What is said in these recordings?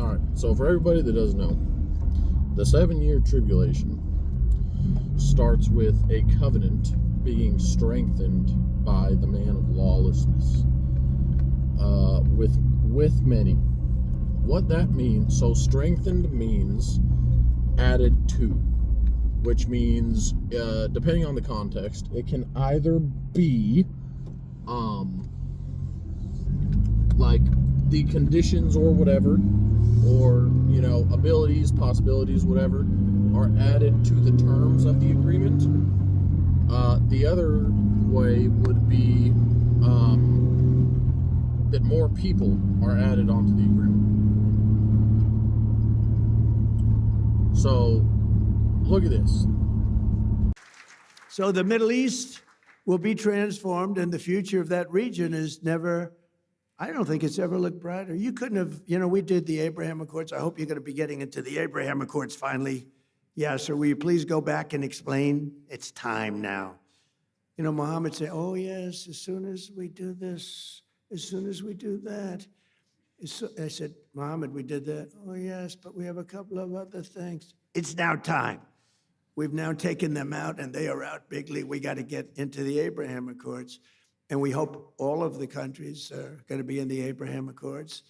All right, so for everybody that doesn't know, the 7-year tribulation starts with a covenant being strengthened by the man of lawlessness with many. What that means, so strengthened means added to, which means, depending on the context, it can either be like the conditions or whatever, or, abilities, possibilities, whatever, are added to the terms of the agreement. The other way would be that more people are added onto the agreement. So, look at this. So the Middle East will be transformed, and the future of that region is never, I don't think it's ever looked brighter. You couldn't have, we did the Abraham Accords. I hope you're going to be getting into the Abraham Accords finally. Yeah, so will you please go back and explain? It's time now. Muhammad said, oh, yes, as soon as we do this, as soon as we do that. I said, Muhammad, we did that. Oh, yes, but we have a couple of other things. It's now time. We've now taken them out, and they are out bigly. We got to get into the Abraham Accords. And we hope all of the countries are going to be in the Abraham Accords.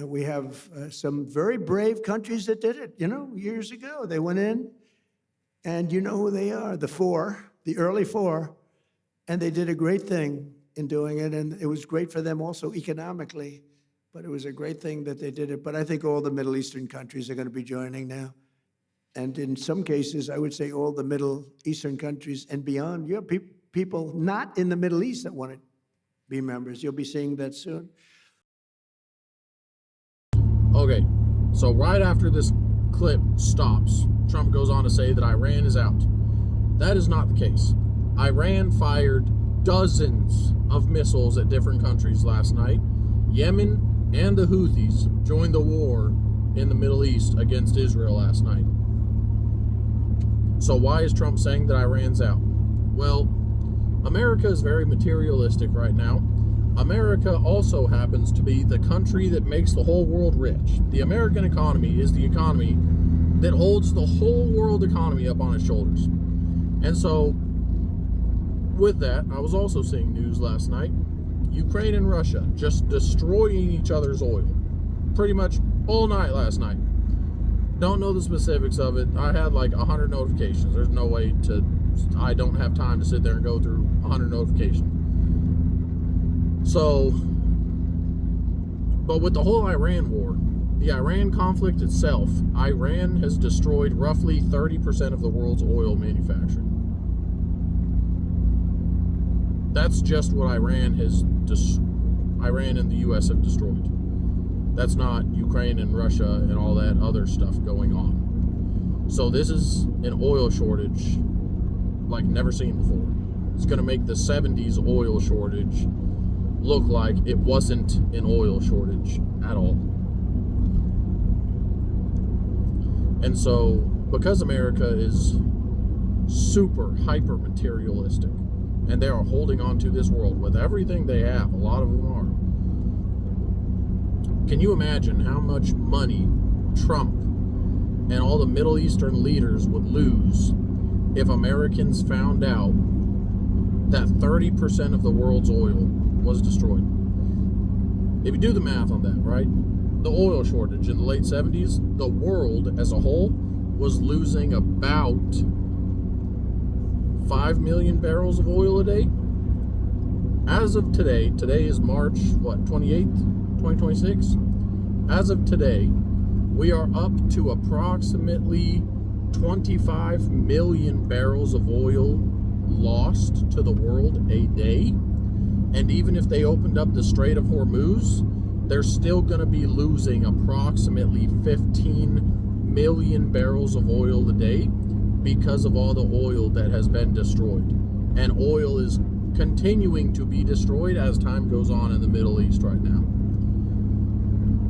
We have some very brave countries that did it, years ago. They went in, and you know who they are, the early four, and they did a great thing in doing it, and it was great for them also economically, but it was a great thing that they did it. But I think all the Middle Eastern countries are going to be joining now. And in some cases, I would say all the Middle Eastern countries and beyond. You have people not in the Middle East that want to be members. You'll be seeing that soon. Okay, so right after this clip stops, Trump goes on to say that Iran is out. That is not the case. Iran fired dozens of missiles at different countries last night. Yemen and the Houthis joined the war in the Middle East against Israel last night. So why is Trump saying that Iran's out? Well, America is very materialistic right now. America also happens to be the country that makes the whole world rich. The American economy is the economy that holds the whole world economy up on its shoulders. And so, with that, I was also seeing news last night. Ukraine and Russia just destroying each other's oil. Pretty much all night last night. Don't know the specifics of it. I had like 100 notifications. There's no way I don't have time to sit there and go through 100 notifications. So, but with the whole Iran war, the Iran conflict itself, Iran has destroyed roughly 30% of the world's oil manufacturing. That's just what Iran and the U.S. have destroyed. That's not Ukraine and Russia and all that other stuff going on. So this is an oil shortage like never seen before. It's going to make the 70s oil shortage look like it wasn't an oil shortage at all. And so, because America is super hyper materialistic, and they are holding on to this world with everything they have, a lot of them are. Can you imagine how much money Trump and all the Middle Eastern leaders would lose if Americans found out that 30% of the world's oil was destroyed? If you do the math on that, right? The oil shortage in the late 70s, the world as a whole was losing about 5 million barrels of oil a day. As of today is March, 28th, 2026? As of today, we are up to approximately 25 million barrels of oil lost to the world a day. And even if they opened up the Strait of Hormuz, they're still going to be losing approximately 15 million barrels of oil a day because of all the oil that has been destroyed. And oil is continuing to be destroyed as time goes on in the Middle East right now.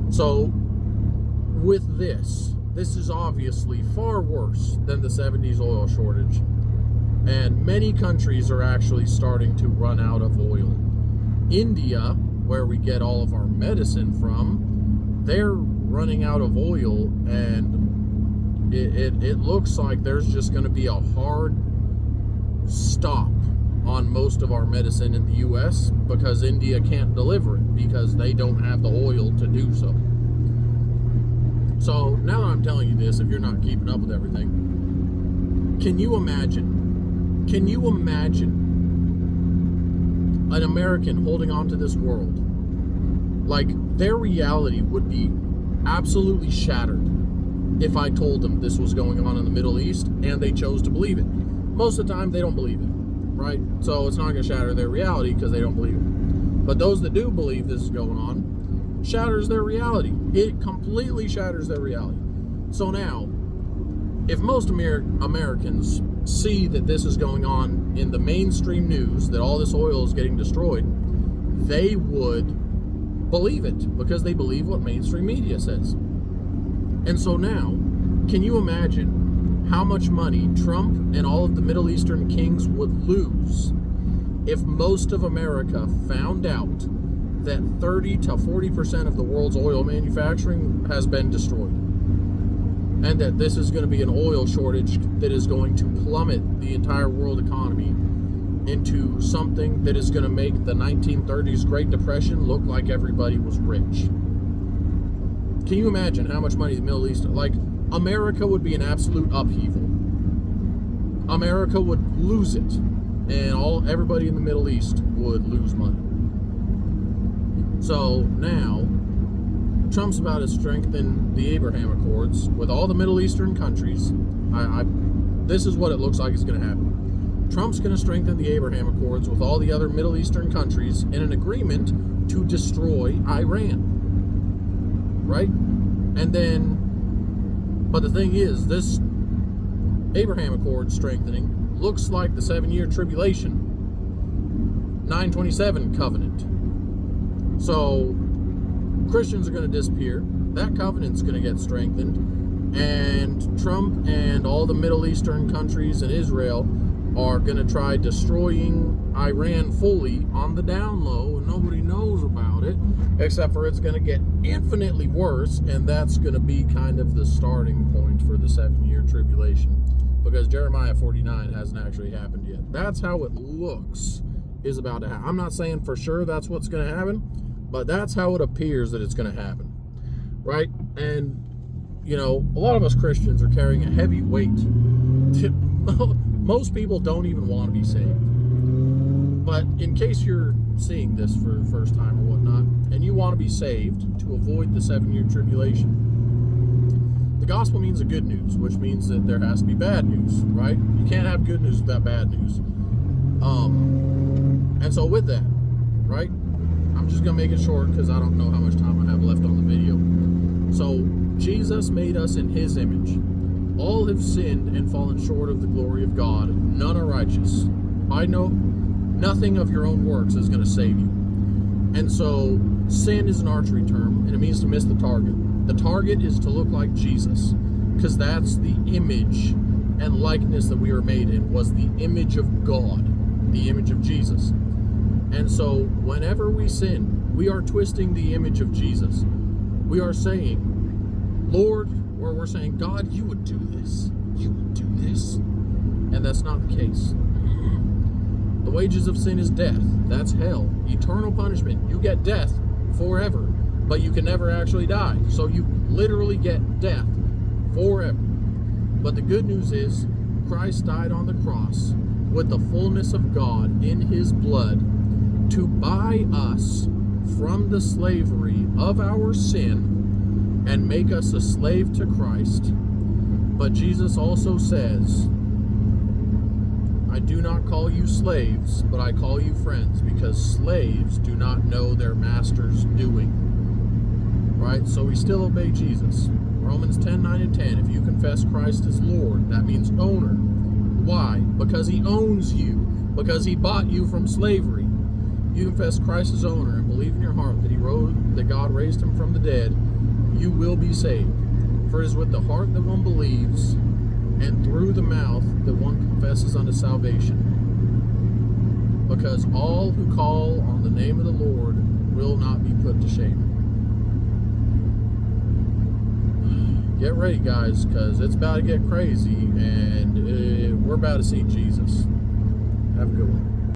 So, with this is obviously far worse than the 70s oil shortage. And many countries are actually starting to run out of oil. India, where we get all of our medicine from, they're running out of oil, and it looks like there's just going to be a hard stop on most of our medicine in the U.S. because India can't deliver it because they don't have the oil to do so. So now that I'm telling you this, if you're not keeping up with everything, can you imagine an American holding on to this world? Like, their reality would be absolutely shattered if I told them this was going on in the Middle East and they chose to believe it. Most of the time, they don't believe it, right? So it's not going to shatter their reality because they don't believe it. But those that do believe this is going on, shatters their reality. It completely shatters their reality. So now, if most Americans see that this is going on in the mainstream news, that all this oil is getting destroyed, they would believe it because they believe what mainstream media says. And so now, can you imagine how much money Trump and all of the Middle Eastern kings would lose if most of America found out that 30 to 40% of the world's oil manufacturing has been destroyed? And that this is going to be an oil shortage that is going to plummet the entire world economy into something that is going to make the 1930s Great Depression look like everybody was rich. Can you imagine how much money the Middle East, like, America would be an absolute upheaval. America would lose it, and everybody in the Middle East would lose money. So now, Trump's about to strengthen the Abraham Accords with all the Middle Eastern countries. This is what it looks like is going to happen. Trump's going to strengthen the Abraham Accords with all the other Middle Eastern countries in an agreement to destroy Iran. Right? And then, but the thing is, this Abraham Accord strengthening looks like the 7-year tribulation 927 covenant. So Christians are going to disappear. That covenant's going to get strengthened. And Trump and all the Middle Eastern countries and Israel are going to try destroying Iran fully on the down low, and nobody knows about it, except for it's going to get infinitely worse, and that's going to be kind of the starting point for the 7-year tribulation, because Jeremiah 49 hasn't actually happened yet. That's how it looks is about to happen. I'm not saying for sure that's what's going to happen, but that's how it appears that it's going to happen, right? And, you know, a lot of us Christians are carrying a heavy weight. Most people don't even want to be saved. But in case you're seeing this for the first time or whatnot, and you want to be saved to avoid the 7-year tribulation, the gospel means the good news, which means that there has to be bad news, right? You can't have good news without bad news. And so with that, right, I'm just going to make it short because I don't know how much time I have left on the video. So Jesus made us in his image. All have sinned and fallen short of the glory of God. None are righteous. I know nothing of your own works is going to save you. And so sin is an archery term, and it means to miss the target. The target is to look like Jesus, because that's the image and likeness that we were made in, was the image of God, the image of Jesus. And so whenever we sin, we are twisting the image of Jesus. We are saying, Lord, or we're saying, God, you would do this. You would do this. And that's not the case. The wages of sin is death. That's hell. Eternal punishment. You get death forever, but you can never actually die. So you literally get death forever. But the good news is, Christ died on the cross with the fullness of God in his blood to buy us from the slavery of our sin and make us a slave to Christ. But Jesus also says, I do not call you slaves, but I call you friends, because slaves do not know their master's doing. Right? So we still obey Jesus. Romans 10:9 and 10, if you confess Christ as Lord, that means owner. Why? Because he owns you. Because he bought you from slavery. You confess Christ as owner and believe in your heart that God raised him from the dead, you will be saved. For it is with the heart that one believes, and through the mouth that one confesses unto salvation. Because all who call on the name of the Lord will not be put to shame. get ready, guys, because it's about to get crazy, and we're about to see Jesus. Have a good one.